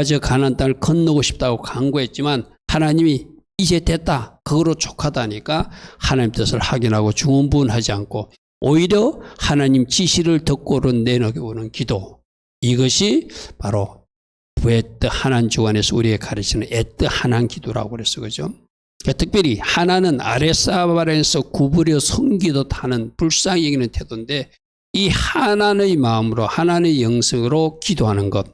저 가나안 땅을 건너고 싶다고 강구했지만 하나님이 이제 됐다, 그거로 족하다니까 하나님 뜻을 확인하고 중언부언하지 않고 오히려 하나님 지시를 듣고로 내놓는 기도, 이것이 바로 부에뜨 하난 주관에서 우리에게 가르치는 에뜨 하난 기도라고 그랬어, 그죠? 특별히 하나는 아랫사발에서 구부려 섬기듯 하는 불쌍히 여기는 태도인데, 이 하나의 마음으로 하나의 영성으로 기도하는 것,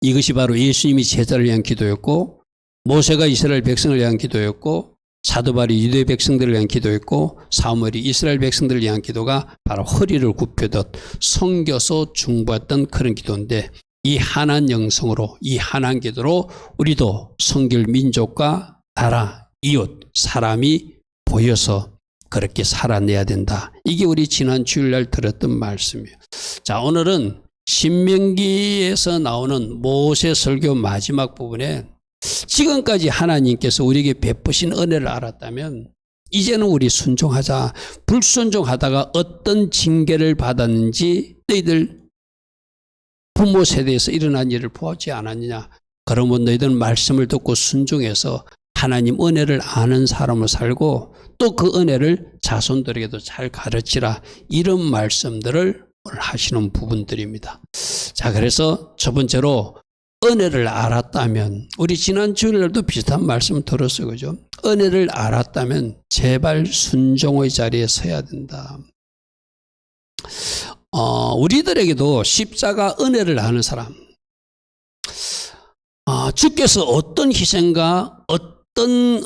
이것이 바로 예수님이 제자를 위한 기도였고, 모세가 이스라엘 백성을 위한 기도였고, 사도 바울이 유대 백성들을 위한 기도였고, 사무엘이 이스라엘 백성들을 위한 기도가 바로 허리를 굽히듯 섬겨서 중보했던 그런 기도인데, 이 하나님 영성으로, 이 하나님 기도로 우리도 섬길 민족과 나라, 이웃, 사람이 보여서 그렇게 살아내야 된다. 이게 우리 지난 주일날 들었던 말씀이에요. 자, 오늘은 신명기에서 나오는 모세 설교 마지막 부분에 지금까지 하나님께서 우리에게 베푸신 은혜를 알았다면 이제는 우리 순종하자. 불순종하다가 어떤 징계를 받았는지 너희들 부모 세대에서 일어난 일을 보지 않았느냐. 그러면 너희들은 말씀을 듣고 순종해서 하나님 은혜를 아는 사람으로 살고 또 그 은혜를 자손들에게도 잘 가르치라. 이런 말씀들을 오늘 하시는 부분들입니다. 자, 그래서 첫 번째로 은혜를 알았다면, 우리 지난 주일날도 비슷한 말씀을 들었어요, 그죠? 은혜를 알았다면 제발 순종의 자리에 서야 된다. 우리들에게도 십자가 은혜를 아는 사람, 주께서 어떤 희생과 어떤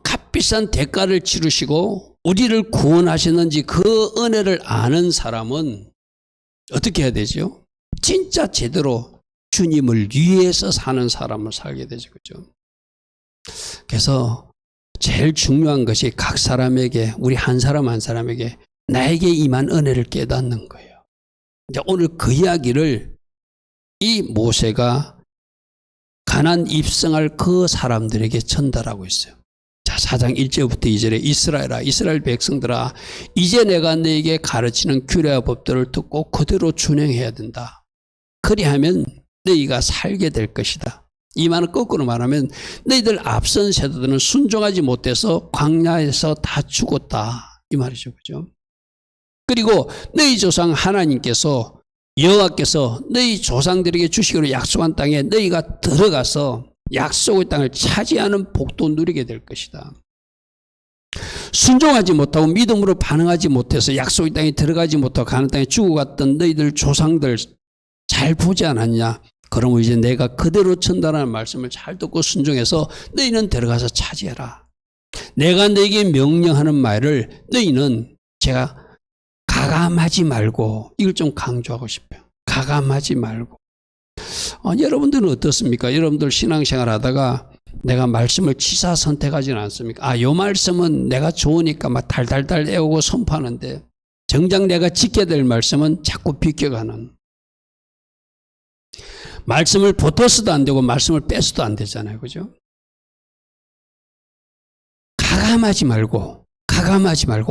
값비싼 대가를 치르시고 우리를 구원하셨는지 그 은혜를 아는 사람은 어떻게 해야 되죠? 진짜 제대로 주님을 위해서 사는 사람을 살게 되죠, 그죠? 그래서 제일 중요한 것이 각 사람에게, 우리 한 사람 한 사람에게 나에게 임한 은혜를 깨닫는 거예요. 이제 오늘 그 이야기를 이 모세가 가나안 입성할 그 사람들에게 전달하고 있어요. 자, 4장 1절부터 2절에 이스라엘아, 이스라엘 백성들아, 이제 내가 너에게 가르치는 규례와 법들을 듣고 그대로 준행해야 된다. 그리하면 너희가 살게 될 것이다. 이 말은 거꾸로 말하면 너희들 앞선 세대들은 순종하지 못해서 광야에서 다 죽었다, 이 말이죠, 그죠? 그리고 너희 조상 하나님께서, 여호와께서 너희 조상들에게 주시기로 약속한 땅에 너희가 들어가서 약속의 땅을 차지하는 복도 누리게 될 것이다. 순종하지 못하고 믿음으로 반응하지 못해서 약속의 땅에 들어가지 못하고 가는 땅에 죽어갔던 너희들 조상들 잘 보지 않았냐? 그러면 이제 내가 그대로 전달하는 말씀을 잘 듣고 순종해서 너희는 들어가서 차지해라. 내가 너에게 명령하는 말을 너희는, 제가 가감하지 말고, 이걸 좀 강조하고 싶어요. 가감하지 말고. 여러분들은 어떻습니까? 여러분들 신앙생활 하다가 내가 말씀을 치사 선택하지는 않습니까? 요 말씀은 내가 좋으니까 막 달달달 애우고 선포하는데 정작 내가 지켜야 될 말씀은 자꾸 비껴가는. 말씀을 붙어서도 안 되고 말씀을 빼서도 안 되잖아요, 그죠? 가감하지 말고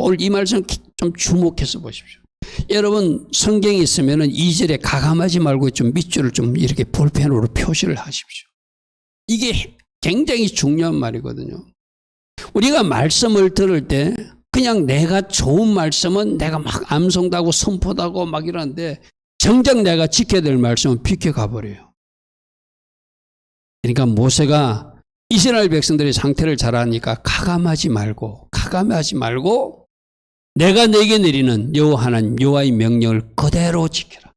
오늘 이 말씀 좀 주목해서 보십시오. 여러분 성경이 있으면은 2절에 가감하지 말고 좀 밑줄을 좀 이렇게 볼펜으로 표시를 하십시오. 이게 굉장히 중요한 말이거든요. 우리가 말씀을 들을 때 그냥 내가 좋은 말씀은 내가 막 암송도 하고 선포도 하고 막 이러는데 정작 내가 지켜야 될 말씀은 비켜가 버려요. 그러니까 모세가 이스라엘 백성들의 상태를 잘 아니까 가감하지 말고 내가 너에게 내리는 여호와 하나님, 여호와의 명령을 그대로 지켜라.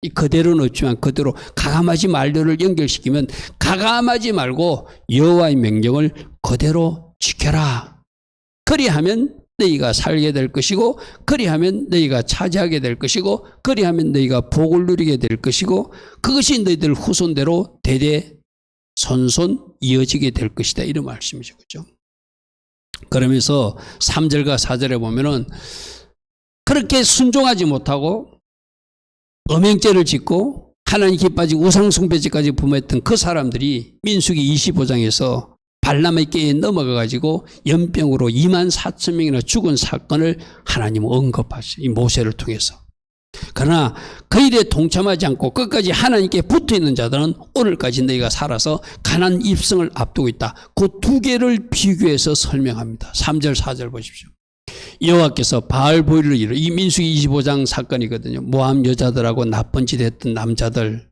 이 그대로는 없지만 그대로 가감하지 말도를 연결시키면 가감하지 말고 여호와의 명령을 그대로 지켜라. 그리하면 너희가 살게 될 것이고, 그리하면 너희가 차지하게 될 것이고, 그리하면 너희가 복을 누리게 될 것이고, 그것이 너희들 후손대로 대대 손손 이어지게 될 것이다, 이런 말씀이죠, 그렇죠? 그러면서 3절과 4절에 보면은 그렇게 순종하지 못하고 음행죄를 짓고 하나님 기뻐하지 우상숭배죄까지 범했던 그 사람들이 민수기 25장에서 발람의 꾀에 넘어가가지고 연병으로 24,000명이나 죽은 사건을 하나님은 언급하셔요. 이 모세를 통해서. 그러나 그 일에 동참하지 않고 끝까지 하나님께 붙어있는 자들은 오늘까지 너희가 살아서 가나안 입성을 앞두고 있다. 그 두 개를 비교해서 설명합니다. 3절 4절 보십시오. 여호와께서 바알보이를 이루어, 이 민수기 25장 사건이거든요. 모함 여자들하고 나쁜 짓 했던 남자들,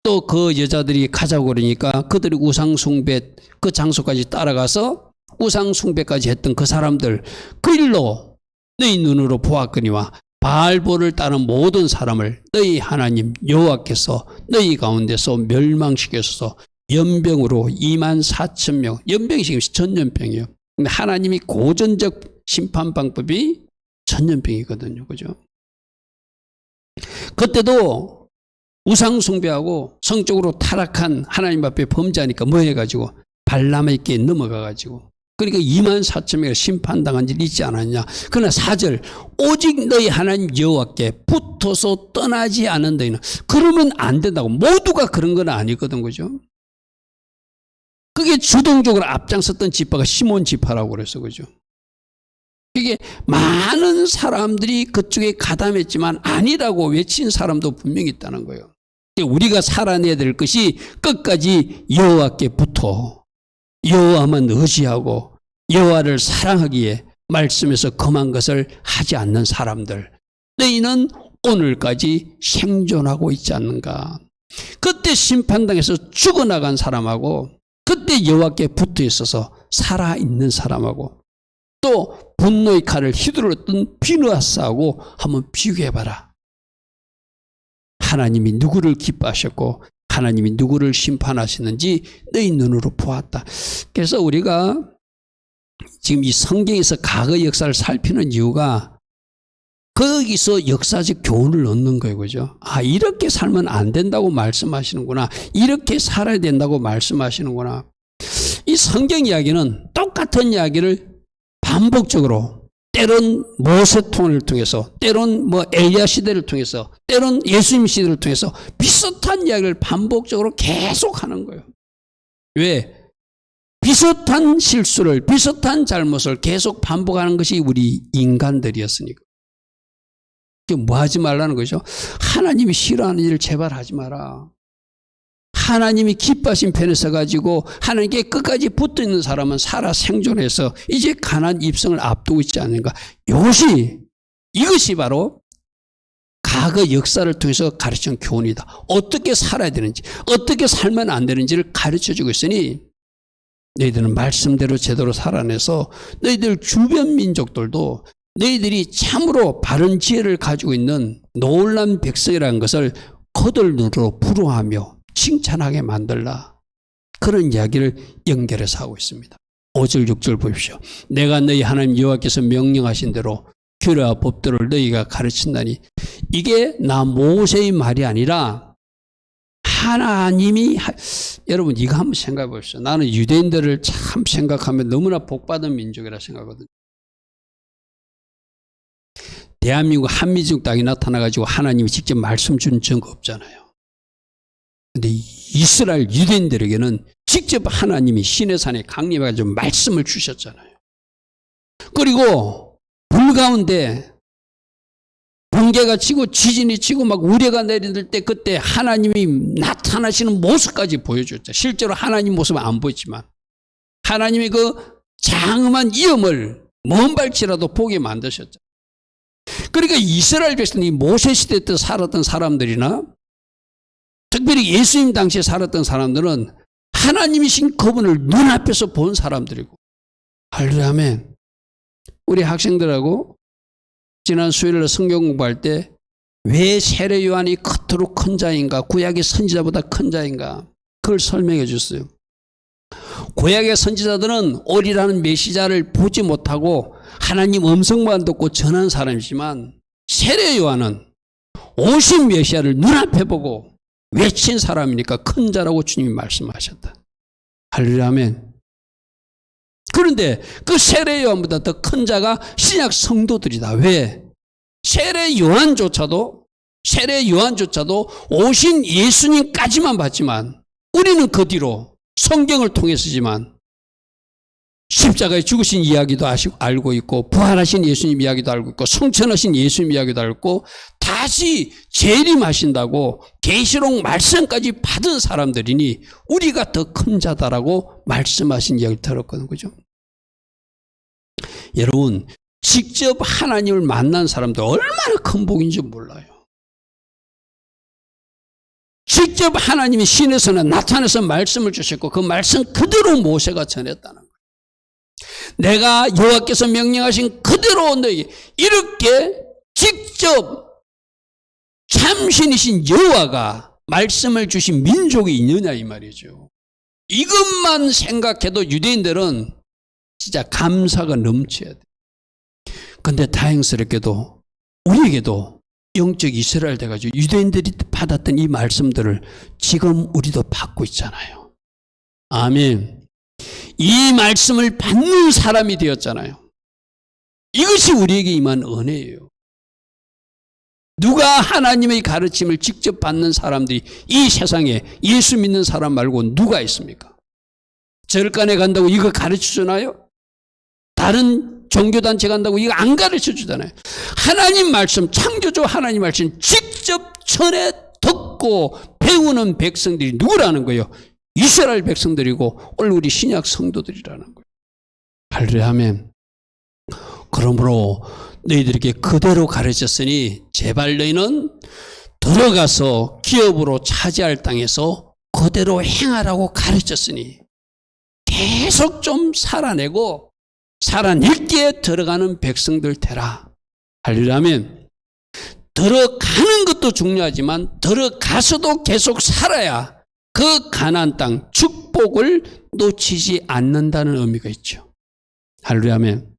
또 그 여자들이 가자고 그러니까 그들이 우상숭배 그 장소까지 따라가서 우상숭배까지 했던 그 사람들, 그 일로 너희 눈으로 보았거니와 바알보를 따른 모든 사람을 너희 하나님 여호와께서 너희 가운데서 멸망시켜서 연병으로 24,000명, 연병이 지금 전염병이에요. 근데 하나님이 고전적 심판 방법이 전염병이거든요. 그죠? 그때도 우상 숭배하고 성적으로 타락한 하나님 앞에 범죄하니까 뭐 해가지고 발람에게 넘어가가지고, 그러니까 24,000명이 심판당한 일 있지 않았냐. 그러나 4절 오직 너희 하나님 여호와께 붙어서 떠나지 않은 너희는, 그러면 안 된다고. 모두가 그런 건 아니거든. 그죠? 그게 주동적으로 앞장섰던 지파가 시몬 지파라고 그래서 그죠? 이게 많은 사람들이 그쪽에 가담했지만 아니라고 외친 사람도 분명히 있다는 거예요. 우리가 살아내야 될 것이 끝까지 여호와께 붙어 여호와만 의지하고 여호와를 사랑하기에 말씀에서 금한 것을 하지 않는 사람들, 너희는 오늘까지 생존하고 있지 않는가. 그때 심판당해서 죽어나간 사람하고 그때 여호와께 붙어 있어서 살아있는 사람하고 또 분노의 칼을 휘둘렀던 비느하스하고 한번 비교해봐라. 하나님이 누구를 기뻐하셨고 하나님이 누구를 심판하시는지 너희 눈으로 보았다. 그래서 우리가 지금 이 성경에서 과거 역사를 살피는 이유가 거기서 역사적 교훈을 얻는 거예요. 그죠? 아, 이렇게 살면 안 된다고 말씀하시는구나. 이렇게 살아야 된다고 말씀하시는구나. 이 성경 이야기는 똑같은 이야기를 반복적으로, 때론 모세통을 통해서, 때론 엘리야 시대를 통해서, 때론 예수님 시대를 통해서 비슷한 이야기를 반복적으로 계속 하는 거예요. 왜? 비슷한 실수를, 비슷한 잘못을 계속 반복하는 것이 우리 인간들이었으니까. 뭐 하지 말라는 거죠? 하나님이 싫어하는 일을 제발 하지 마라. 하나님이 기뻐하신 편에 서가지고 하나님께 끝까지 붙어 있는 사람은 살아 생존해서 이제 가나안 입성을 앞두고 있지 않는가. 이것이 바로 과거 역사를 통해서 가르치는 교훈이다. 어떻게 살아야 되는지, 어떻게 살면 안 되는지를 가르쳐주고 있으니 너희들은 말씀대로 제대로 살아내서 너희들 주변 민족들도 너희들이 참으로 바른 지혜를 가지고 있는 놀란 백성이라는 것을 거들 눈으로 부러워하며 칭찬하게 만들라. 그런 이야기를 연결해서 하고 있습니다. 5절 6절 보십시오. 내가 너희 하나님 여호와께서 명령하신 대로 규례와 법도를 너희가 가르친다니. 이게 나 모세의 말이 아니라 하나님이 여러분 이거 한번 생각해 보십시오. 나는 유대인들을 참 생각하면 너무나 복받은 민족이라 생각하거든요. 대한민국 한민족 땅이 나타나가지고 하나님이 직접 말씀 준 증거 없잖아요. 근데 이스라엘 유대인들에게는 직접 하나님이 시내산에 강림해가지고 말씀을 주셨잖아요. 그리고 불 가운데 번개가 치고 지진이 치고 막 우레가 내릴 때 그때 하나님이 나타나시는 모습까지 보여줬죠. 실제로 하나님 모습은 안 보였지만 하나님이 그 장엄한 위험을 먼 발치라도 보게 만드셨죠. 그러니까 이스라엘 백성이 모세 시대 때 살았던 사람들이나 특별히 예수님 당시에 살았던 사람들은 하나님이신 그분을 눈앞에서 본 사람들이고. 할렐루야 아멘. 우리 학생들하고 지난 수요일에 성경 공부할 때 왜 세례 요한이 그토록 큰 자인가, 구약의 선지자보다 큰 자인가, 그걸 설명해 줬어요. 구약의 선지자들은 오리라는 메시자를 보지 못하고 하나님 음성만 듣고 전한 사람이지만 세례 요한은 오신 메시아를 눈앞에 보고 외친 사람이니까 큰 자라고 주님이 말씀하셨다. 할렐루야 아멘. 그런데 그 세례 요한보다 더 큰 자가 신약 성도들이다. 왜? 세례 요한조차도 오신 예수님까지만 봤지만 우리는 그 뒤로 성경을 통해서지만 십자가에 죽으신 이야기도 알고 있고, 부활하신 예수님 이야기도 알고 있고, 승천하신 예수님 이야기도 알고 있고, 다시 재림하신다고 계시록 말씀까지 받은 사람들이니 우리가 더 큰 자다라고 말씀하신 이야기를 들었거든요. 그죠? 여러분, 직접 하나님을 만난 사람들 얼마나 큰 복인지 몰라요. 직접 하나님이 신에서나 나타나서 말씀을 주셨고 그 말씀 그대로 모세가 전했다는 거예요. 내가 여호와께서 명령하신 그대로 너희 이렇게 직접 참신이신 여호와가 말씀을 주신 민족이 있느냐 이 말이죠. 이것만 생각해도 유대인들은 진짜 감사가 넘쳐야 돼요. 그런데 다행스럽게도 우리에게도 영적 이스라엘 돼가지고 유대인들이 받았던 이 말씀들을 지금 우리도 받고 있잖아요. 아멘. 이 말씀을 받는 사람이 되었잖아요. 이것이 우리에게 임한 은혜예요. 누가 하나님의 가르침을 직접 받는 사람들이 이 세상에 예수 믿는 사람 말고 누가 있습니까? 절간에 간다고 이거 가르쳐 주나요? 다른 종교단체 간다고 이거 안 가르쳐 주잖아요. 하나님 말씀, 창조주 하나님 말씀 직접 전해 듣고 배우는 백성들이 누구라는 거예요? 이스라엘 백성들이고 오늘 우리 신약 성도들이라는 거예요. 할렐루야 아멘. 그러므로 너희들에게 그대로 가르쳤으니 제발 너희는 들어가서 기업으로 차지할 땅에서 그대로 행하라고 가르쳤으니 계속 좀 살아내고 살아내기에 들어가는 백성들 되라. 할렐루야 아멘. 들어가는 것도 중요하지만 들어가서도 계속 살아야 그 가나안 땅 축복을 놓치지 않는다는 의미가 있죠. 할렐루야 아멘.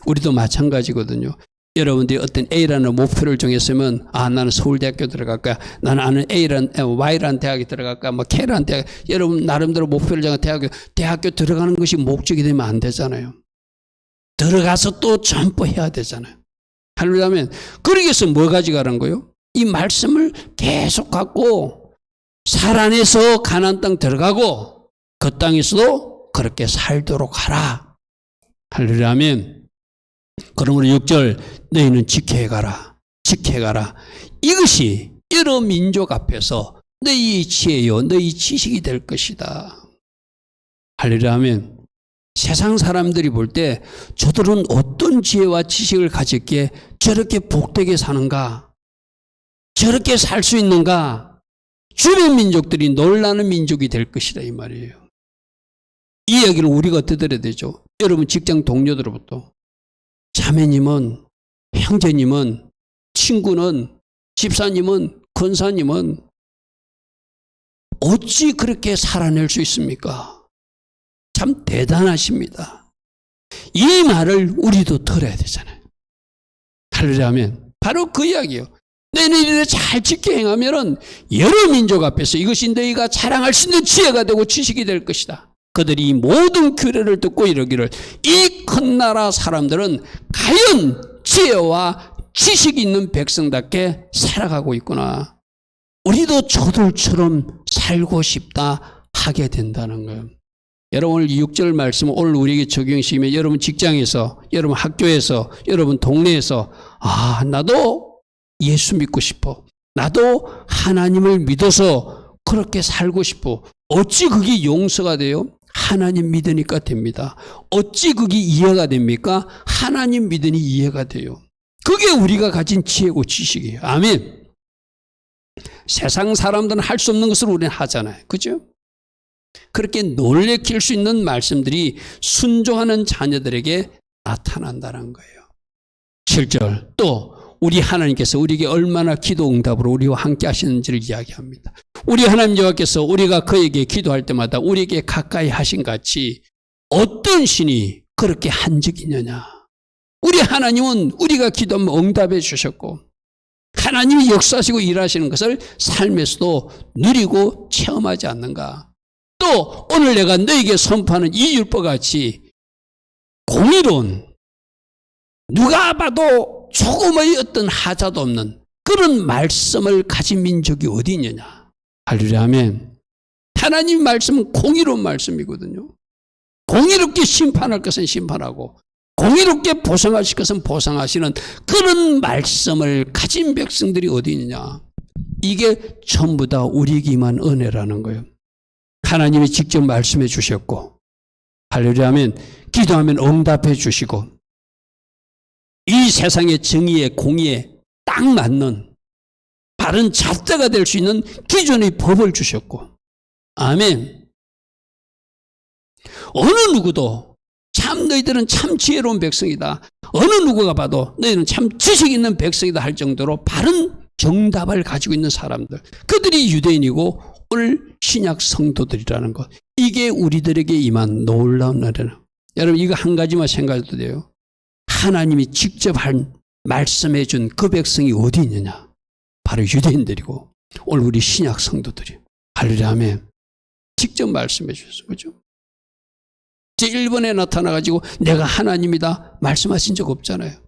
우리도 마찬가지거든요. 여러분들이 어떤 A라는 목표를 정했으면 나는 서울대학교 들어갈 거야. 나는 아는 Y라는 대학에 들어갈 거야. K라는 대학. 여러분 나름대로 목표를 정한 대학교 들어가는 것이 목적이 되면 안 되잖아요. 들어가서 또 전부해야 되잖아요. 할렐루야 아멘. 그러기 위해서 뭐 가져가라는 거예요? 이 말씀을 계속 갖고 살아내서 가나안 땅 들어가고 그 땅에서도 그렇게 살도록 하라. 할렐루야 아멘. 그러므로 6절 너희는 지켜가라. 지켜가라. 이것이 여러 민족 앞에서 너희 지혜요 너희 지식이 될 것이다. 할렐루야 아멘. 세상 사람들이 볼 때 저들은 어떤 지혜와 지식을 가졌기에 저렇게 복되게 사는가? 저렇게 살 수 있는가? 주변 민족들이 놀라는 민족이 될 것이다 이 말이에요. 이 이야기를 우리가 들어야 되죠. 여러분 직장 동료들로부터 자매님은, 형제님은, 친구는, 집사님은, 권사님은 어찌 그렇게 살아낼 수 있습니까? 참 대단하십니다. 이 말을 우리도 들어야 되잖아요. 할렐루야 하면 바로 그 이야기예요. 너희는 이를 잘 지켜 행하면 여러 민족 앞에서 이것이 너희가 자랑할 수 있는 지혜가 되고 지식이 될 것이다. 그들이 모든 규례를 듣고 이러기를 이 큰 나라 사람들은 과연 지혜와 지식이 있는 백성답게 살아가고 있구나. 우리도 저들처럼 살고 싶다 하게 된다는 거예요. 여러분 오늘 6절 말씀 오늘 우리에게 적용시키면 여러분 직장에서, 여러분 학교에서, 여러분 동네에서 나도 예수 믿고 싶어. 나도 하나님을 믿어서 그렇게 살고 싶어. 어찌 그게 용서가 돼요? 하나님 믿으니까 됩니다. 어찌 그게 이해가 됩니까? 하나님 믿으니 이해가 돼요. 그게 우리가 가진 지혜고 지식이에요. 아멘. 세상 사람들은 할 수 없는 것을 우리는 하잖아요. 그죠? 그렇게 놀래킬 수 있는 말씀들이 순종하는 자녀들에게 나타난다는 거예요. 7절 또 우리 하나님께서 우리에게 얼마나 기도 응답으로 우리와 함께 하시는지를 이야기합니다. 우리 하나님 여호와께서 우리가 그에게 기도할 때마다 우리에게 가까이 하신 같이 어떤 신이 그렇게 한 적이 있느냐. 우리 하나님은 우리가 기도하면 응답해 주셨고 하나님이 역사하시고 일하시는 것을 삶에서도 누리고 체험하지 않는가. 또 오늘 내가 너에게 선포하는 이 율법과 같이 공의로운 누가 봐도 조금의 어떤 하자도 없는 그런 말씀을 가진 민족이 어디 있느냐. 할렐루야 아멘. 하나님 말씀은 공의로운 말씀이거든요. 공의롭게 심판할 것은 심판하고 공의롭게 보상하실 것은 보상하시는 그런 말씀을 가진 백성들이 어디 있느냐. 이게 전부 다 우리에게 임한 은혜라는 거예요. 하나님이 직접 말씀해 주셨고, 할렐루야 하면 기도하면 응답해 주시고, 이 세상의 정의에 공의에 딱 맞는 바른 잣대가 될 수 있는 기존의 법을 주셨고, 아멘. 어느 누구도 참 너희들은 참 지혜로운 백성이다, 어느 누구가 봐도 너희는 참 지식 있는 백성이다 할 정도로 바른 정답을 가지고 있는 사람들, 그들이 유대인이고 오늘 신약 성도들이라는 것, 이게 우리들에게 임한 놀라운 은혜는, 여러분 이거 한 가지만 생각해도 돼요. 하나님이 직접 말씀해 준 그 백성이 어디 있느냐, 바로 유대인들이고 오늘 우리 신약 성도들이. 할렐루야 아멘. 직접 말씀해 주셨어요. 그죠? 제 1번에 나타나가지고 내가 하나님이다 말씀하신 적 없잖아요.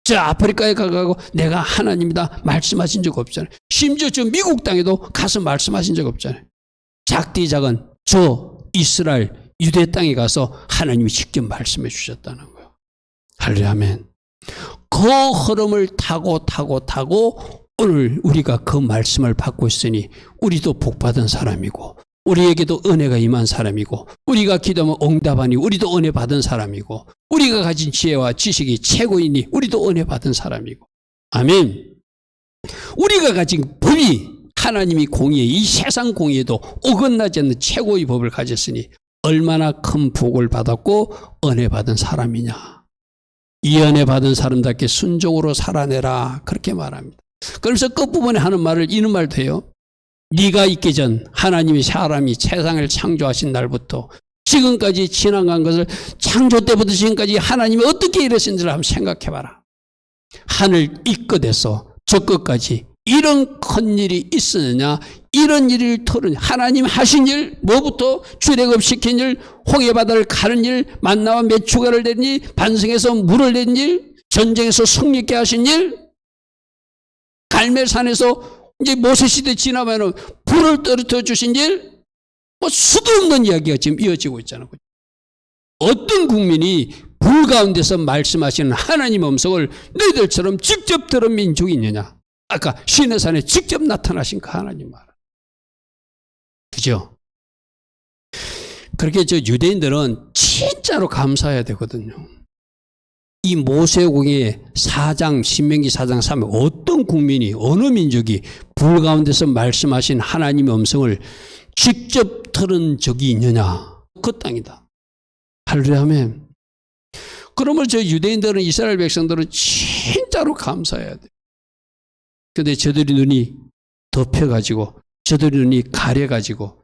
저 아프리카에 가고 내가 하나님이다 말씀하신 적 없잖아요. 심지어 저 미국 땅에도 가서 말씀하신 적 없잖아요. 작디 작은 저 이스라엘 유대 땅에 가서 하나님이 직접 말씀해 주셨다는 거예요. 할렐루야 아멘. 그 흐름을 타고 오늘 우리가 그 말씀을 받고 있으니 우리도 복받은 사람이고 우리에게도 은혜가 임한 사람이고, 우리가 기도하면 응답하니 우리도 은혜 받은 사람이고, 우리가 가진 지혜와 지식이 최고이니 우리도 은혜 받은 사람이고, 아멘. 우리가 가진 법이 하나님이 공의에, 이 세상 공의에도 어긋나지 않는 최고의 법을 가졌으니 얼마나 큰 복을 받았고 은혜 받은 사람이냐. 이 은혜 받은 사람답게 순종으로 살아내라, 그렇게 말합니다. 그러면서 끝부분에 하는 말을 이런 말도 해요. 네가 있기 전 하나님이 사람이 세상을 창조하신 날부터 지금까지 지나간 것을, 창조 때부터 지금까지 하나님이 어떻게 이러신지를 한번 생각해봐라. 하늘 이 끝에서 저 끝까지 이런 큰 일이 있었느냐, 이런 일을 토론, 하나님 하신 일, 뭐부터 출애굽시킨 일, 홍해바다를 가는 일, 만나와 메추가를 내는 일, 반성에서 물을 내는 일, 전쟁에서 승리케 하신 일, 갈멜산에서 이제 모세 시대 지나면은 불을 떨어뜨려 주신 일, 뭐 수도 없는 이야기가 지금 이어지고 있잖아요. 어떤 국민이 불 가운데서 말씀하시는 하나님 음성을 너희들처럼 직접 들은 민족이 있느냐? 아까 시내산에 직접 나타나신 그 하나님 말. 그죠? 그렇게 저 유대인들은 진짜로 감사해야 되거든요. 이 모세오경의 4장, 신명기 4장 3에 어떤 국민이, 어느 민족이 불 가운데서 말씀하신 하나님의 음성을 직접 들은 적이 있느냐? 그 땅이다. 할렐루야 아멘. 그러면 저 유대인들은, 이스라엘 백성들은 진짜로 감사해야 돼. 그런데 저들이 눈이 덮여가지고, 저들이 눈이 가려가지고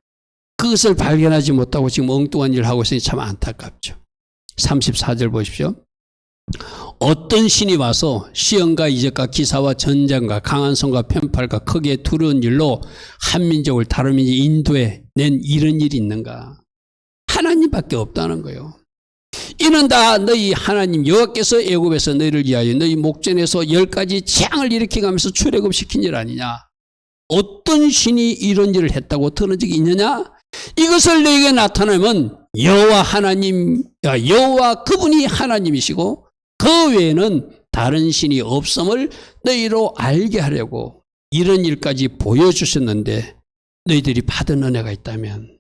그것을 발견하지 못하고 지금 엉뚱한 일을 하고 있으니 참 안타깝죠. 34절 보십시오. 어떤 신이 와서 시험과 이적과 기사와 전쟁과 강한 손과 편팔과 크게 두려운 일로 한 민족을 다른 민족에 인도해 낸 이런 일이 있는가? 하나님밖에 없다는 거예요. 이는 다 너희 하나님 여호와께서 애굽에서 너희를 위하여 너희 목전에서 10가지 재앙을 일으켜가면서 출애굽시킨 일 아니냐? 어떤 신이 이런 일을 했다고 들은 적이 있느냐? 이것을 너희에게 나타내면 여호와 하나님, 여호와 그분이 하나님이시고 그 외에는 다른 신이 없음을 너희로 알게 하려고 이런 일까지 보여주셨는데, 너희들이 받은 은혜가 있다면,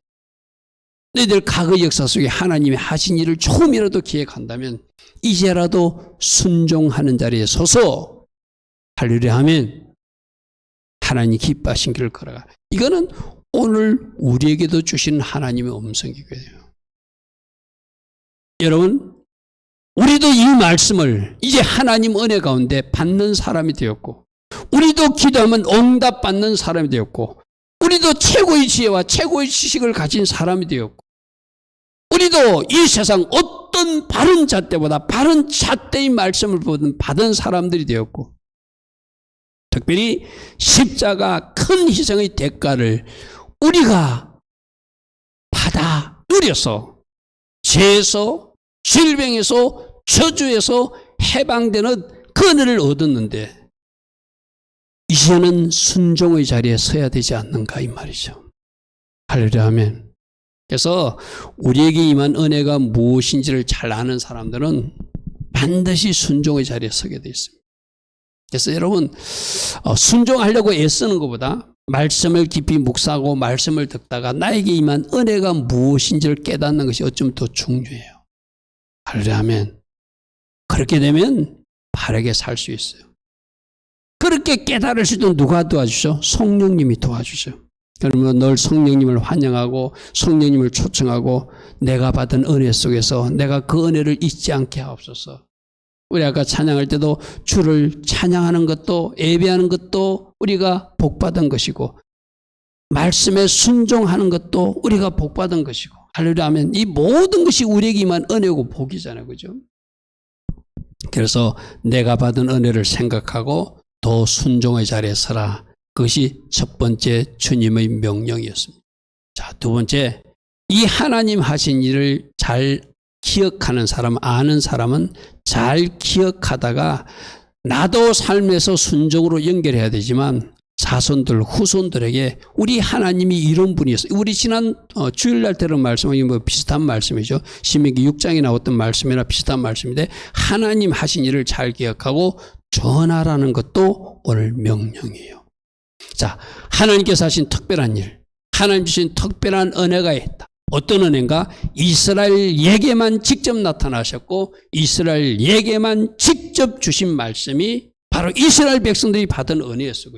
너희들 과거 역사 속에 하나님이 하신 일을 조금이라도 기억한다면 이제라도 순종하는 자리에 서서 할렐루야 하면 하나님 기뻐하신 길을 걸어가. 이거는 오늘 우리에게도 주신 하나님의 음성이거든요. 여러분, 우리도 이 말씀을 이제 하나님 은혜 가운데 받는 사람이 되었고, 우리도 기도하면 응답받는 사람이 되었고, 우리도 최고의 지혜와 최고의 지식을 가진 사람이 되었고, 우리도 이 세상 어떤 바른 잣대보다 바른 잣대의 말씀을 받은 사람들이 되었고, 특별히 십자가 큰 희생의 대가를 우리가 받아 누려서 죄에서, 질병에서, 저주에서 해방되는 그 은혜를 얻었는데 이제는 순종의 자리에 서야 되지 않는가 이 말이죠. 할렐루야 아멘. 그래서 우리에게 임한 은혜가 무엇인지를 잘 아는 사람들은 반드시 순종의 자리에 서게 되어 있습니다. 그래서 여러분 순종하려고 애쓰는 것보다 말씀을 깊이 묵상하고 말씀을 듣다가 나에게 임한 은혜가 무엇인지를 깨닫는 것이 어쩌면 더 중요해요. 하려면 그렇게 되면 바르게 살 수 있어요. 그렇게 깨달을 수 있도록 누가 도와주죠? 성령님이 도와주죠. 그러면 늘 성령님을 환영하고 성령님을 초청하고 내가 받은 은혜 속에서 내가 그 은혜를 잊지 않게 하옵소서. 우리 아까 찬양할 때도 주를 찬양하는 것도 예배하는 것도 우리가 복받은 것이고 말씀에 순종하는 것도 우리가 복받은 것이고 할렐루야 하면 이 모든 것이 우리에게 임한 은혜고 복이잖아요. 그죠? 그래서 내가 받은 은혜를 생각하고 더 순종의 자리에 서라. 그것이 첫 번째 주님의 명령이었습니다. 자, 두 번째, 이 하나님 하신 일을 잘 기억하는 사람, 아는 사람은 잘 기억하다가 나도 삶에서 순종으로 연결해야 되지만 자손들, 후손들에게 우리 하나님이 이런 분이었어요. 우리 지난 주일날 들은 말씀이 뭐 비슷한 말씀이죠. 신명기 6장에 나왔던 말씀이나 비슷한 말씀인데 하나님 하신 일을 잘 기억하고 전하라는 것도 오늘 명령이에요. 자, 하나님께서 하신 특별한 일, 하나님 주신 특별한 은혜가 있다. 어떤 은혜인가? 이스라엘에게만 직접 나타나셨고 이스라엘에게만 직접 주신 말씀이 바로 이스라엘 백성들이 받은 은혜였어요.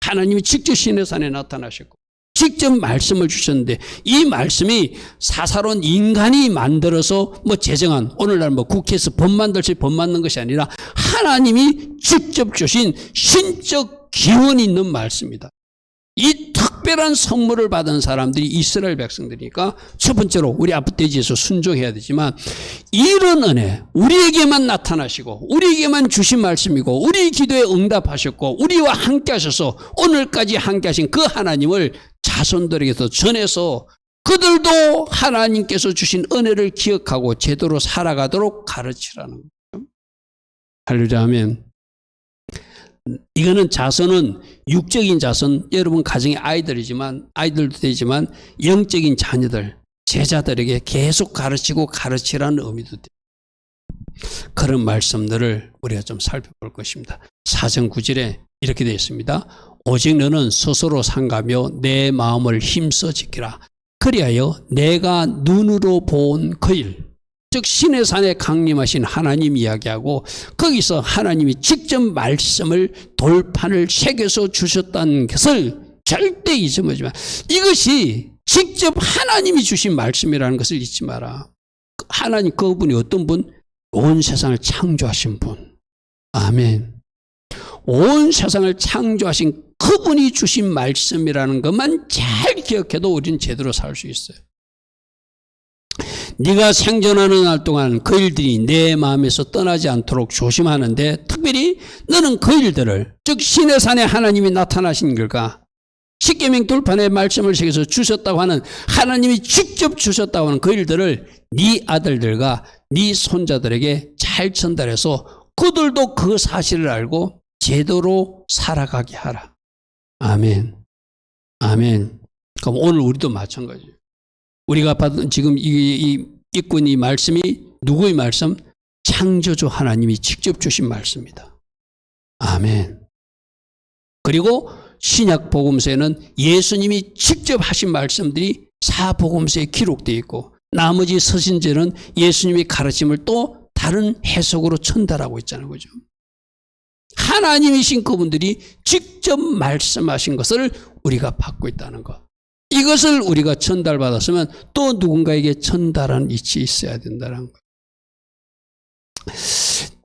하나님이 직접 시내산에 나타나셨고 직접 말씀을 주셨는데 이 말씀이 사사로운 인간이 만들어서 뭐 제정한 오늘날 뭐 국회에서 법 만들지 법 만든 것이 아니라 하나님이 직접 주신 신적 기원이 있는 말씀이다. 이 특별한 선물을 받은 사람들이 이스라엘 백성들이니까 첫 번째로 우리 아프대지에서 순종해야 되지만 이런 은혜 우리에게만 나타나시고 우리에게만 주신 말씀이고 우리 기도에 응답하셨고 우리와 함께 하셔서 오늘까지 함께 하신 그 하나님을 자손들에게서 전해서 그들도 하나님께서 주신 은혜를 기억하고 제대로 살아가도록 가르치라는 거죠. 할렐루야 하면 이거는 자손은 육적인 자손, 여러분 가정의 아이들도 되지만 영적인 자녀들, 제자들에게 계속 가르치고 가르치라는 의미도 돼요. 그런 말씀들을 우리가 좀 살펴볼 것입니다. 4장 9절에 이렇게 되어 있습니다. 오직 너는 스스로 상가며 내 마음을 힘써 지키라. 그리하여 내가 눈으로 본 그 일, 즉 시내산에 강림하신 하나님 이야기하고 거기서 하나님이 직접 말씀을 돌판을 새겨서 주셨다는 것을 절대 잊어버리지 마. 이것이 직접 하나님이 주신 말씀이라는 것을 잊지 마라. 하나님 그분이 어떤 분? 온 세상을 창조하신 분. 아멘. 온 세상을 창조하신 그분이 주신 말씀이라는 것만 잘 기억해도 우리는 제대로 살 수 있어요. 네가 생존하는 날 동안 그 일들이 내 마음에서 떠나지 않도록 조심하는데 특별히 너는 그 일들을 즉 시내산에 하나님이 나타나신 것과 십계명 돌판에 말씀을 새겨서 주셨다고 하는 하나님이 직접 주셨다고 하는 그 일들을 네 아들들과 네 손자들에게 잘 전달해서 그들도 그 사실을 알고 제대로 살아가게 하라. 아멘. 아멘. 그럼 오늘 우리도 마찬가지예요. 우리가 받은 지금 이 읽고 있는 이 말씀이 누구의 말씀? 창조주 하나님이 직접 주신 말씀입니다. 아멘. 그리고 신약 복음서에는 예수님이 직접 하신 말씀들이 사복음서에 기록되어 있고 나머지 서신제는 예수님이 가르침을 또 다른 해석으로 전달하고 있잖아요. 그죠? 하나님이신 그분들이 직접 말씀하신 것을 우리가 받고 있다는 것. 이것을 우리가 전달받았으면 또 누군가에게 전달하는 이치 있어야 된다는 거예요.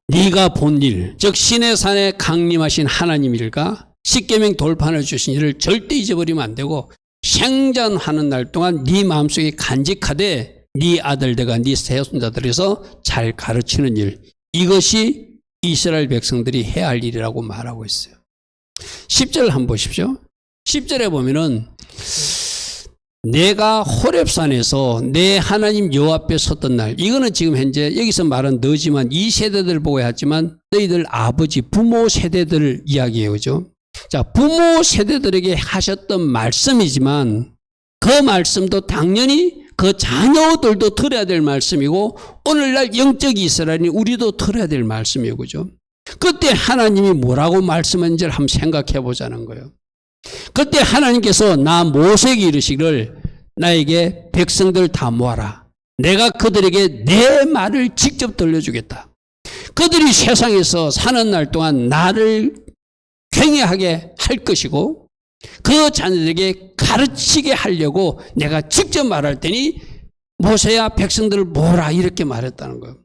네가 본 일, 즉 시내산에 강림하신 하나님 일과 십계명 돌판을 주신 일을 절대 잊어버리면 안 되고 생전하는 날 동안 네 마음속에 간직하되 네 아들들과 네 세손자들에서 잘 가르치는 일, 이것이 이스라엘 백성들이 해야 할 일이라고 말하고 있어요. 10절 한번 보십시오. 10절에 보면은 내가 호렙산에서 내 하나님 여호와 앞에 섰던 날, 이거는 지금 현재 여기서 말은 너지만 이 세대들 보고 하지만 너희들 아버지 부모 세대들 이야기예요. 그죠? 자, 부모 세대들에게 하셨던 말씀이지만 그 말씀도 당연히 그 그 자녀들도 들어야 될 말씀이고 오늘날 영적 이스라엘이 우리도 들어야 될 말씀이에요. 그죠? 그때 하나님이 뭐라고 말씀했는지를 한번 생각해 보자는 거예요. 그때 하나님께서 나 모세에게 이르시기를 나에게 백성들 다 모아라. 내가 그들에게 내 말을 직접 들려주겠다. 그들이 세상에서 사는 날 동안 나를 경외하게 할 것이고 그 자녀들에게 가르치게 하려고 내가 직접 말할 테니 모세야 백성들을 모으라 이렇게 말했다는 거예요.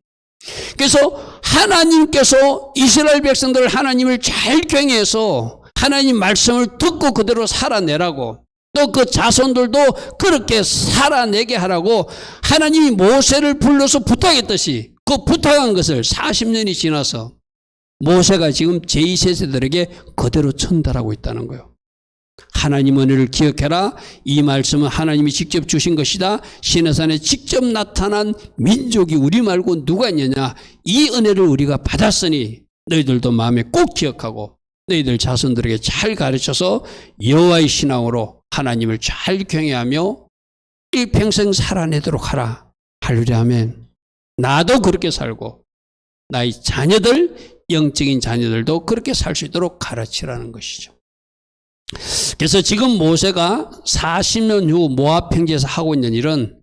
그래서 하나님께서 이스라엘 백성들을 하나님을 잘 경외해서 하나님 말씀을 듣고 그대로 살아내라고 또 그 자손들도 그렇게 살아내게 하라고 하나님이 모세를 불러서 부탁했듯이 그 부탁한 것을 40년이 지나서 모세가 지금 제2세대들에게 그대로 전달하고 있다는 거예요. 하나님 은혜를 기억해라. 이 말씀은 하나님이 직접 주신 것이다. 시내산에 직접 나타난 민족이 우리 말고 누가 있느냐. 이 은혜를 우리가 받았으니 너희들도 마음에 꼭 기억하고 너희들 자손들에게 잘 가르쳐서 여호와의 신앙으로 하나님을 잘 경외하며 일평생 살아내도록 하라. 할렐루야 아멘. 나도 그렇게 살고 나의 자녀들, 영적인 자녀들도 그렇게 살 수 있도록 가르치라는 것이죠. 그래서 지금 모세가 40년 후 모압 평지에서 하고 있는 일은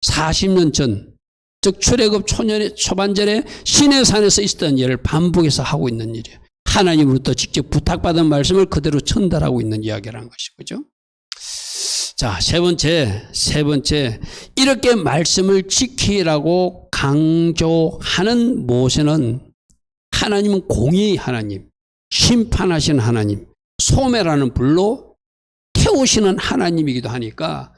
40년 전, 즉 출애굽 초반절에 시내산에서 있었던 일을 반복해서 하고 있는 일이에요. 하나님으로부터 직접 부탁받은 말씀을 그대로 전달하고 있는 이야기라는 것이죠. 자, 세 번째, 이렇게 말씀을 지키라고 강조하는 모세는 하나님은 공의의 하나님, 심판하시는 하나님, 소매라는 불로 태우시는 하나님이기도 하니까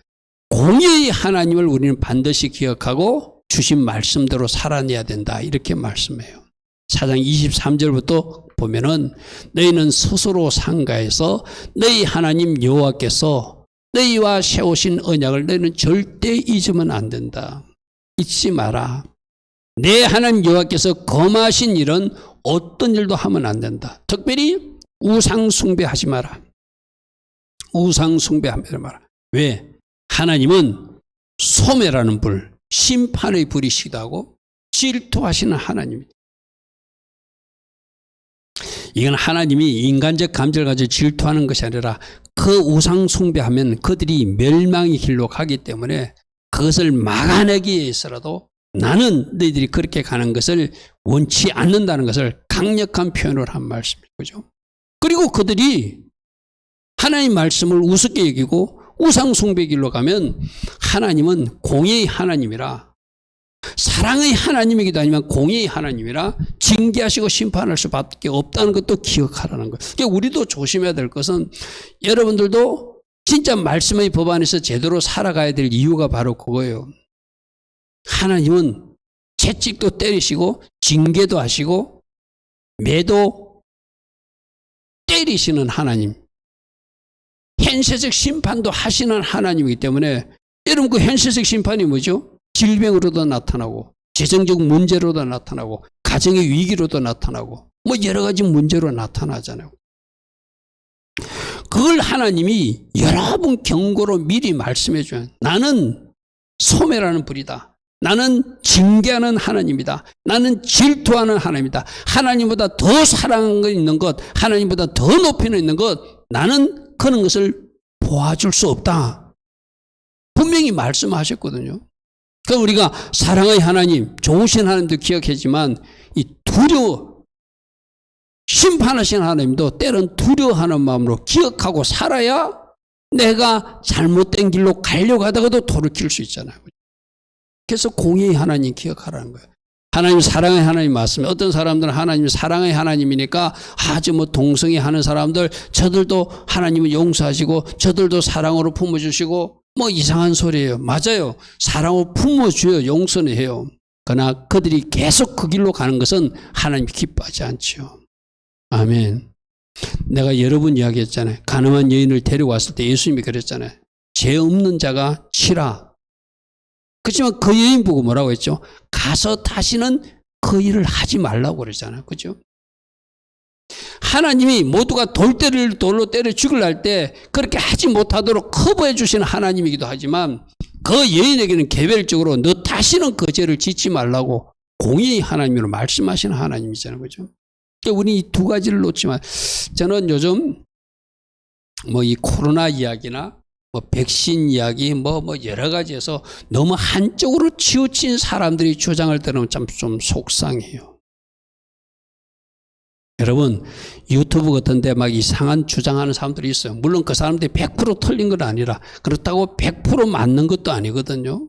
공의의 하나님을 우리는 반드시 기억하고 주신 말씀대로 살아내야 된다. 이렇게 말씀해요. 4장 23절부터 보면은 너희는 스스로 상가해서 너희 하나님 여호와께서 너희와 세우신 언약을 너희는 절대 잊으면 안 된다. 잊지 마라. 내 하나님 여호와께서 검하신 일은 어떤 일도 하면 안 된다. 특별히 우상 숭배하지 마라. 우상 숭배하지 마라. 왜? 하나님은 소매라는 불, 심판의 불이시기도 하고 질투하시는 하나님입니다. 이건 하나님이 인간적 감정을 가지고 질투하는 것이 아니라 그 우상 숭배하면 그들이 멸망의 길로 가기 때문에 그것을 막아내기 위해서라도 나는 너희들이 그렇게 가는 것을 원치 않는다는 것을 강력한 표현을 한 말씀인 거죠. 그리고 그들이 하나님 말씀을 우습게 여기고 우상 숭배 길로 가면 하나님은 공의의 하나님이라 사랑의 하나님이기도 하지만 공의의 하나님이라 징계하시고 심판할 수밖에 없다는 것도 기억하라는 거예요. 그러니까 우리도 조심해야 될 것은 여러분들도 진짜 말씀의 법 안에서 제대로 살아가야 될 이유가 바로 그거예요. 하나님은 채찍도 때리시고 징계도 하시고 매도 때리시는 하나님, 현세적 심판도 하시는 하나님이기 때문에 여러분 그 현세적 심판이 뭐죠? 질병으로도 나타나고 재정적 문제로도 나타나고 가정의 위기로도 나타나고 뭐 여러 가지 문제로 나타나잖아요. 그걸 하나님이 여러 번 경고로 미리 말씀해 줘요. 나는 소매라는 불이다. 나는 징계하는 하나님이다. 나는 질투하는 하나님이다. 하나님보다 더 사랑하는 있는 것, 하나님보다 더 높이는 있는 것, 나는 그런 것을 보아줄 수 없다. 분명히 말씀하셨거든요. 그러니까 우리가 사랑의 하나님, 좋으신 하나님도 기억하지만 이 두려워, 심판하신 하나님도 때론 두려워하는 마음으로 기억하고 살아야 내가 잘못된 길로 가려고 하다가도 돌이킬 수 있잖아요. 그래서 공의의 하나님 기억하라는 거예요. 하나님 사랑의 하나님 맞습니다. 어떤 사람들은 하나님 사랑의 하나님이니까 아주 뭐 동성애 하는 사람들 저들도 하나님은 용서하시고 저들도 사랑으로 품어주시고 뭐 이상한 소리예요. 맞아요. 사랑으로 품어줘요. 용서는 해요. 그러나 그들이 계속 그 길로 가는 것은 하나님이 기뻐하지 않죠. 아멘. 내가 여러 번 이야기했잖아요. 가늠한 여인을 데려왔을 때 예수님이 그랬잖아요. 죄 없는 자가 치라. 그렇지만 그 여인 보고 뭐라고 했죠? 가서 다시는 그 일을 하지 말라고 그러잖아요. 그죠? 하나님이 모두가 돌로 때려 죽으려 할 때 그렇게 하지 못하도록 커버해 주시는 하나님이기도 하지만 그 여인에게는 개별적으로 너 다시는 그 죄를 짓지 말라고 공의의 하나님으로 말씀하시는 하나님이잖아요. 그죠? 그러니까 우리 이 두 가지를 놓지만 저는 요즘 뭐 이 코로나 이야기나 뭐 백신 이야기 뭐 여러 가지에서 너무 한쪽으로 치우친 사람들이 주장을 들으면 참 좀 속상해요. 여러분 유튜브 같은 데 막 이상한 주장하는 사람들이 있어요. 물론 그 사람들이 100% 틀린 건 아니라 그렇다고 100% 맞는 것도 아니거든요.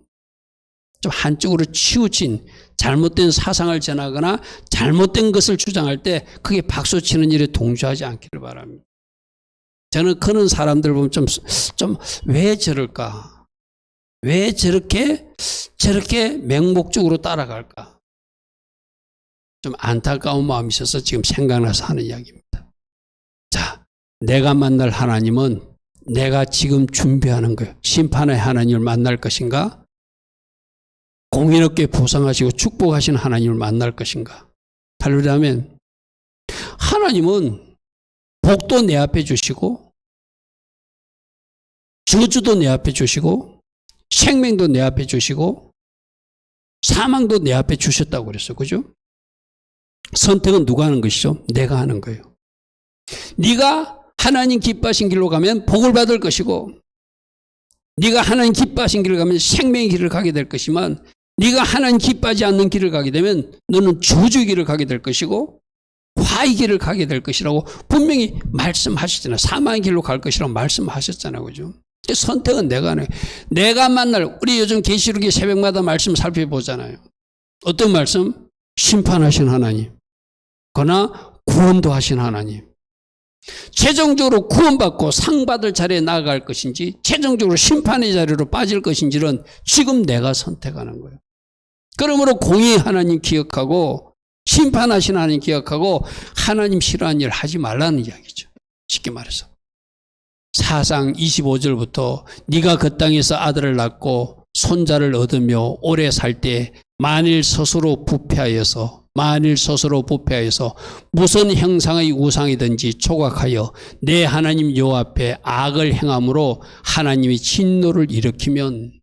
좀 한쪽으로 치우친 잘못된 사상을 전하거나 잘못된 것을 주장할 때 그게 박수치는 일에 동조하지 않기를 바랍니다. 저는 그런 사람들 보면 좀 왜 저럴까? 왜 저렇게 맹목적으로 따라갈까? 좀 안타까운 마음이 있어서 지금 생각나서 하는 이야기입니다. 자, 내가 만날 하나님은 내가 지금 준비하는 거예요. 심판의 하나님을 만날 것인가? 공의롭게 보상하시고 축복하시는 하나님을 만날 것인가? 할렐루야면 하나님은 복도 내 앞에 주시고 저주도 내 앞에 주시고 생명도 내 앞에 주시고 사망도 내 앞에 주셨다고 그랬어요. 그죠? 선택은 누가 하는 것이죠? 내가 하는 거예요. 네가 하나님 기뻐하신 길로 가면 복을 받을 것이고 네가 하나님 기뻐하신 길을 가면 생명의 길을 가게 될 것이지만 네가 하나님 기뻐하지 않는 길을 가게 되면 너는 저주의 길을 가게 될 것이고 화의 길을 가게 될 것이라고 분명히 말씀하셨잖아요. 사망의 길로 갈 것이라고 말씀하셨잖아요. 그죠? 선택은 내가 하는 거예요. 내가 만날 우리 요즘 계시록의 새벽마다 말씀 살펴보잖아요. 어떤 말씀? 심판하신 하나님. 그러나 구원도 하신 하나님. 최종적으로 구원받고 상받을 자리에 나아갈 것인지 최종적으로 심판의 자리로 빠질 것인지는 지금 내가 선택하는 거예요. 그러므로 공의의 하나님 기억하고 심판하신 하나님 기억하고 하나님 싫어하는 일 하지 말라는 이야기죠. 쉽게 말해서. 사상 25절부터 네가 그 땅에서 아들을 낳고 손자를 얻으며 오래 살 때 만일 스스로 부패하여서 무슨 형상의 우상이든지 조각하여 내 하나님 여호와 앞에 악을 행함으로 하나님이 진노를 일으키면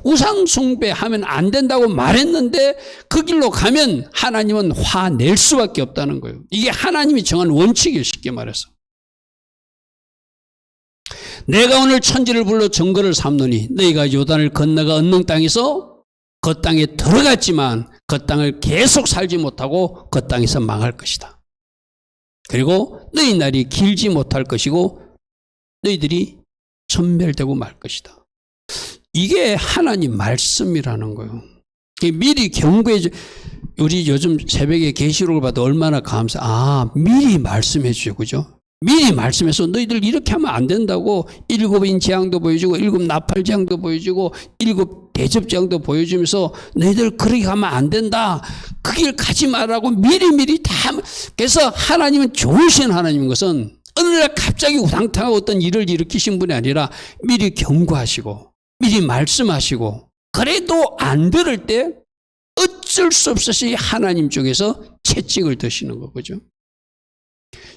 우상 숭배하면 안 된다고 말했는데 그 길로 가면 하나님은 화낼 수밖에 없다는 거예요. 이게 하나님이 정한 원칙이에요. 쉽게 말해서. 내가 오늘 천지를 불러 정거를 삼노니 너희가 요단을 건너가 언능 땅에서 그 땅에 들어갔지만 그 땅을 계속 살지 못하고 그 땅에서 망할 것이다. 그리고 너희 날이 길지 못할 것이고 너희들이 천멸되고 말 것이다. 이게 하나님 말씀이라는 거예요. 미리 경고해 줘. 우리 요즘 새벽에 계시록을 봐도 얼마나 미리 말씀해 주죠. 그죠? 미리 말씀해서 너희들 이렇게 하면 안 된다고 7인 재앙도 보여주고 7 나팔 재앙도 보여주고 7 대접 재앙도 보여주면서 너희들 그렇게 하면 안 된다. 그 길 가지 말라고 미리 다. 그래서 하나님은 좋으신 하나님인 것은 어느 날 갑자기 우당탕하고 어떤 일을 일으키신 분이 아니라 미리 경고하시고 미리 말씀하시고 그래도 안 들을 때 어쩔 수 없이 하나님 쪽에서 채찍을 드시는 거죠.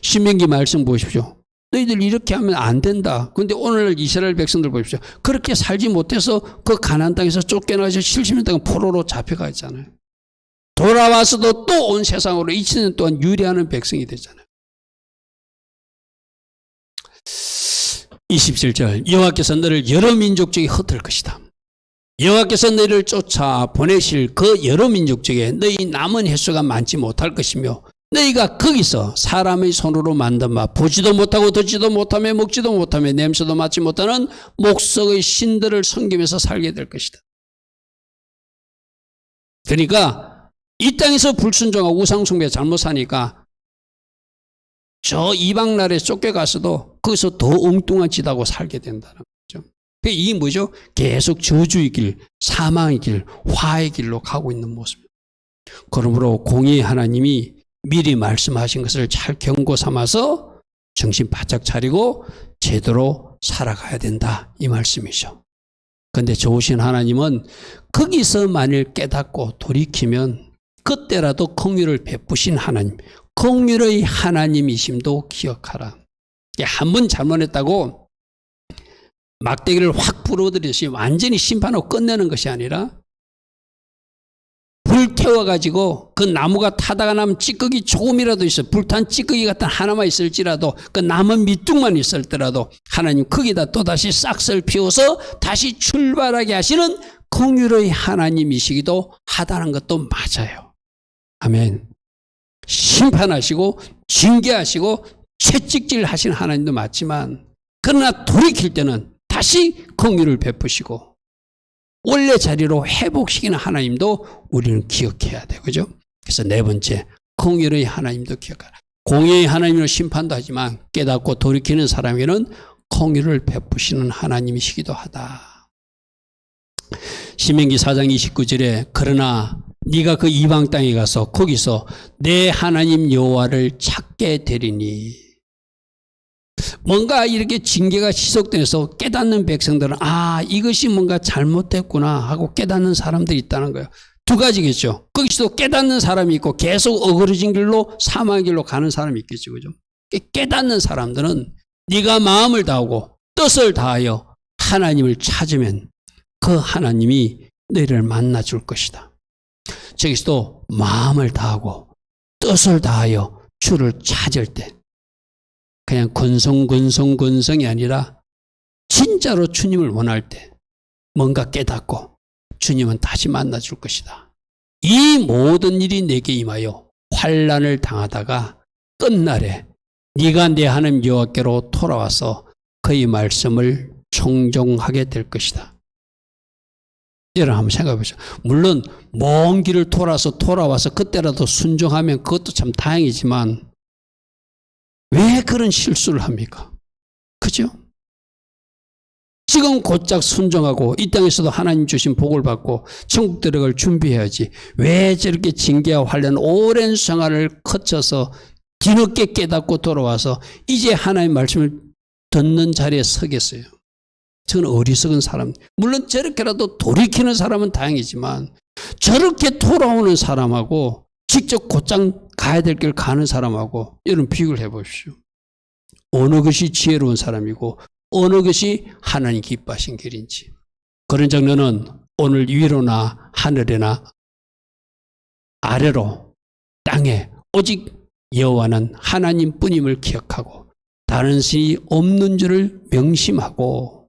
신명기 말씀 보십시오. 너희들 이렇게 하면 안 된다. 그런데 오늘 이스라엘 백성들 보십시오. 그렇게 살지 못해서 그 가나안 땅에서 쫓겨나서 70년 동안 포로로 잡혀가 있잖아요. 돌아와서도 또 온 세상으로 2000년 동안 유리하는 백성이 되잖아요. 27절 여호와께서 너를 여러 민족 중에 흩을 것이다. 여호와께서 너희를 쫓아 보내실 그 여러 민족 중에 너희 남은 횟수가 많지 못할 것이며 너희가 거기서 사람의 손으로 만든 바 보지도 못하고 듣지도 못하며 먹지도 못하며 냄새도 맡지 못하는 목석의 신들을 섬기면서 살게 될 것이다. 그러니까 이 땅에서 불순종하고 우상숭배 잘못 사니까 저 이방 나라에 쫓겨가서도 거기서 더 엉뚱한 짓 하고 살게 된다는 거죠. 이게 뭐죠? 계속 저주의 길, 사망의 길, 화의 길로 가고 있는 모습입니다. 그러므로 공의의 하나님이 미리 말씀하신 것을 잘 경고 삼아서 정신 바짝 차리고 제대로 살아가야 된다. 이 말씀이죠. 그런데 좋으신 하나님은 거기서 만일 깨닫고 돌이키면 그때라도 긍휼을 베푸신 하나님, 긍휼의 하나님이심도 기억하라. 한 번 잘못했다고 막대기를 확 불어들이듯이 완전히 심판하고 끝내는 것이 아니라 불 태워가지고 그 나무가 타다가 나면 찌꺼기 조금이라도 있어 불탄 찌꺼기 같은 하나만 있을지라도 그 남은 밑둥만 있을더라도 하나님 거기다 또다시 싹쓸 피워서 다시 출발하게 하시는 긍휼의 하나님이시기도 하다는 것도 맞아요. 아멘. 심판하시고 징계하시고 채찍질 하시는 하나님도 맞지만 그러나 돌이킬 때는 다시 긍휼을 베푸시고 원래 자리로 회복시키는 하나님도 우리는 기억해야 돼요. 그죠? 그래서 네 번째, 긍휼의 하나님도 기억하라. 공의의 하나님으로 심판도 하지만 깨닫고 돌이키는 사람에게는 긍휼을 베푸시는 하나님이시기도 하다. 신명기 4장 29절에 그러나 네가 그 이방 땅에 가서 거기서 내 하나님 여호와를 찾게 되리니 뭔가 이렇게 징계가 지속돼서 깨닫는 백성들은 이것이 뭔가 잘못됐구나 하고 깨닫는 사람들이 있다는 거예요. 두 가지겠죠. 거기서도 깨닫는 사람이 있고 계속 어그러진 길로 사망의 길로 가는 사람이 있겠죠. 그죠? 깨닫는 사람들은 네가 마음을 다하고 뜻을 다하여 하나님을 찾으면 그 하나님이 너희를 만나줄 것이다. 저기서도 마음을 다하고 뜻을 다하여 주를 찾을 때 그냥 건성이 아니라 진짜로 주님을 원할 때 뭔가 깨닫고 주님은 다시 만나줄 것이다. 이 모든 일이 내게 임하여 환난을 당하다가 끝날에 네가 내 하나님 여호와께로 돌아와서 그의 말씀을 청종하게 될 것이다. 여러분 한번 생각해 보시죠. 물론 먼 길을 돌아와서 그때라도 순종하면 그것도 참 다행이지만 왜 그런 실수를 합니까? 그죠? 지금 곧장 순종하고 이 땅에서도 하나님 주신 복을 받고 천국 들어갈 준비해야지. 왜 저렇게 징계와 환난 오랜 생활을 거쳐서 뒤늦게 깨닫고 돌아와서 이제 하나님 말씀을 듣는 자리에 서겠어요? 저는 어리석은 사람. 물론 저렇게라도 돌이키는 사람은 다행이지만 저렇게 돌아오는 사람하고 직접 곧장 가야 될 길 가는 사람하고 여러분 비교를 해보십시오. 어느 것이 지혜로운 사람이고 어느 것이 하나님 기뻐하신 길인지. 그런 장면은 오늘 위로나 하늘이나 아래로 땅에 오직 여호와는 하나님뿐임을 기억하고 다른 신이 없는 줄을 명심하고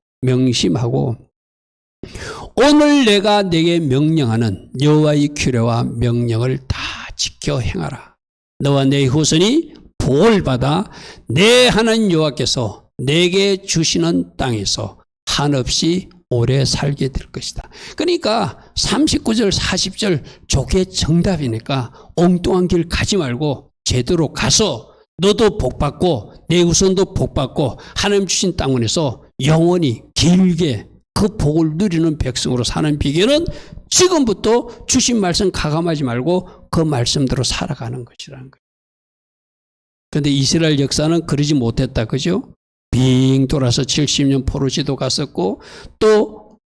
오늘 내가 내게 명령하는 여호와의 규례와 명령을 다 지켜 행하라. 너와 내 후손이 복을 받아 내 하나님 여호와께서 내게 주시는 땅에서 한없이 오래 살게 될 것이다. 그러니까 39절 40절 저게 정답이니까 엉뚱한 길 가지 말고 제대로 가서 너도 복받고 내 후손도 복받고 하나님 주신 땅원에서 영원히 길게 그 복을 누리는 백성으로 사는 비결은 지금부터 주신 말씀 가감하지 말고 그 말씀대로 살아가는 것이라는 거예요. 그런데 이스라엘 역사는 그러지 못했다. 그죠? 빙 돌아서 70년 포로지도 갔었고 또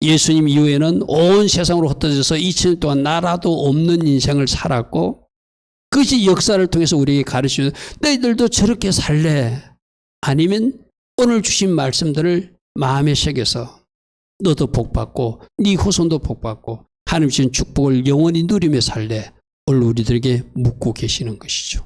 예수님 이후에는 온 세상으로 흩어져서 2000년 동안 나라도 없는 인생을 살았고 그것이 역사를 통해서 우리에게 가르치는 너희들도 저렇게 살래? 아니면 오늘 주신 말씀들을 마음에 새겨서 너도 복받고 네 후손도 복받고 하나님 주신 축복을 영원히 누리며 살래? 오늘 우리들에게 묻고 계시는 것이죠.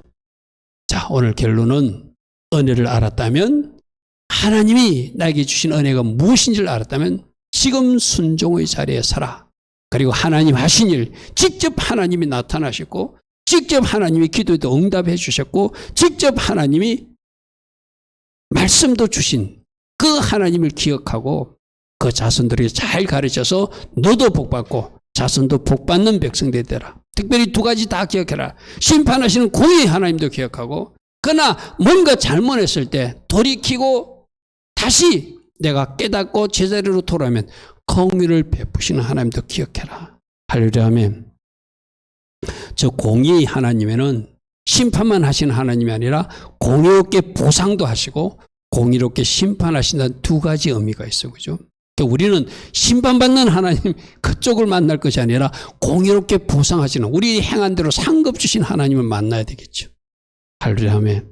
자, 오늘 결론은 은혜를 알았다면 하나님이 나에게 주신 은혜가 무엇인지를 알았다면 지금 순종의 자리에 서라. 그리고 하나님 하신 일 직접 하나님이 나타나셨고 직접 하나님이 기도에도 응답해 주셨고 직접 하나님이 말씀도 주신 그 하나님을 기억하고 그 자손들에게 잘 가르쳐서 너도 복받고 자손도 복받는 백성들이 되라. 특별히 두 가지 다 기억해라. 심판하시는 공의 하나님도 기억하고 그러나 뭔가 잘못했을 때 돌이키고 다시 내가 깨닫고 제자리로 돌아오면 긍휼을 베푸시는 하나님도 기억해라. 할렐루야 아멘. 저 공의의 하나님에는 심판만 하시는 하나님이 아니라 공의롭게 보상도 하시고 공의롭게 심판하신다는 두 가지 의미가 있어요. 그죠? 그러니까 우리는 심판받는 하나님 그쪽을 만날 것이 아니라 공의롭게 보상하시는 우리 행한 대로 상급 주신 하나님을 만나야 되겠죠. 할렐루야 아멘.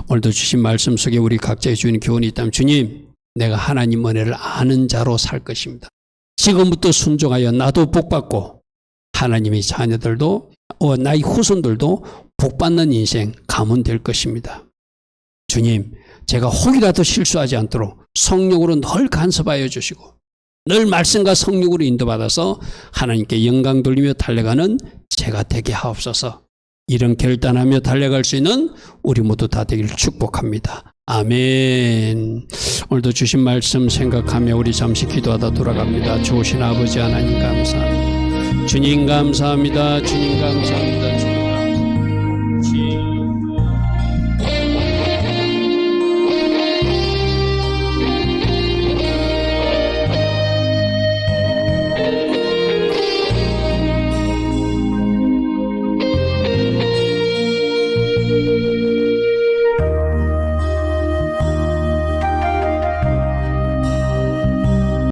오늘도 주신 말씀 속에 우리 각자의 주인 교훈이 있다면 주님 내가 하나님 은혜를 아는 자로 살 것입니다. 지금부터 순종하여 나도 복받고 하나님의 자녀들도 나의 후손들도 복받는 인생 가면 될 것입니다. 주님, 제가 혹이라도 실수하지 않도록 성령으로 늘 간섭하여 주시고 늘 말씀과 성령으로 인도받아서 하나님께 영광 돌리며 달려가는 제가 되게 하옵소서. 이런 결단하며 달려갈 수 있는 우리 모두 다 되기를 축복합니다. 아멘. 오늘도 주신 말씀 생각하며 우리 잠시 기도하다 돌아갑니다. 좋으신 아버지 하나님 감사합니다. 주님 감사합니다. 주님 감사합니다.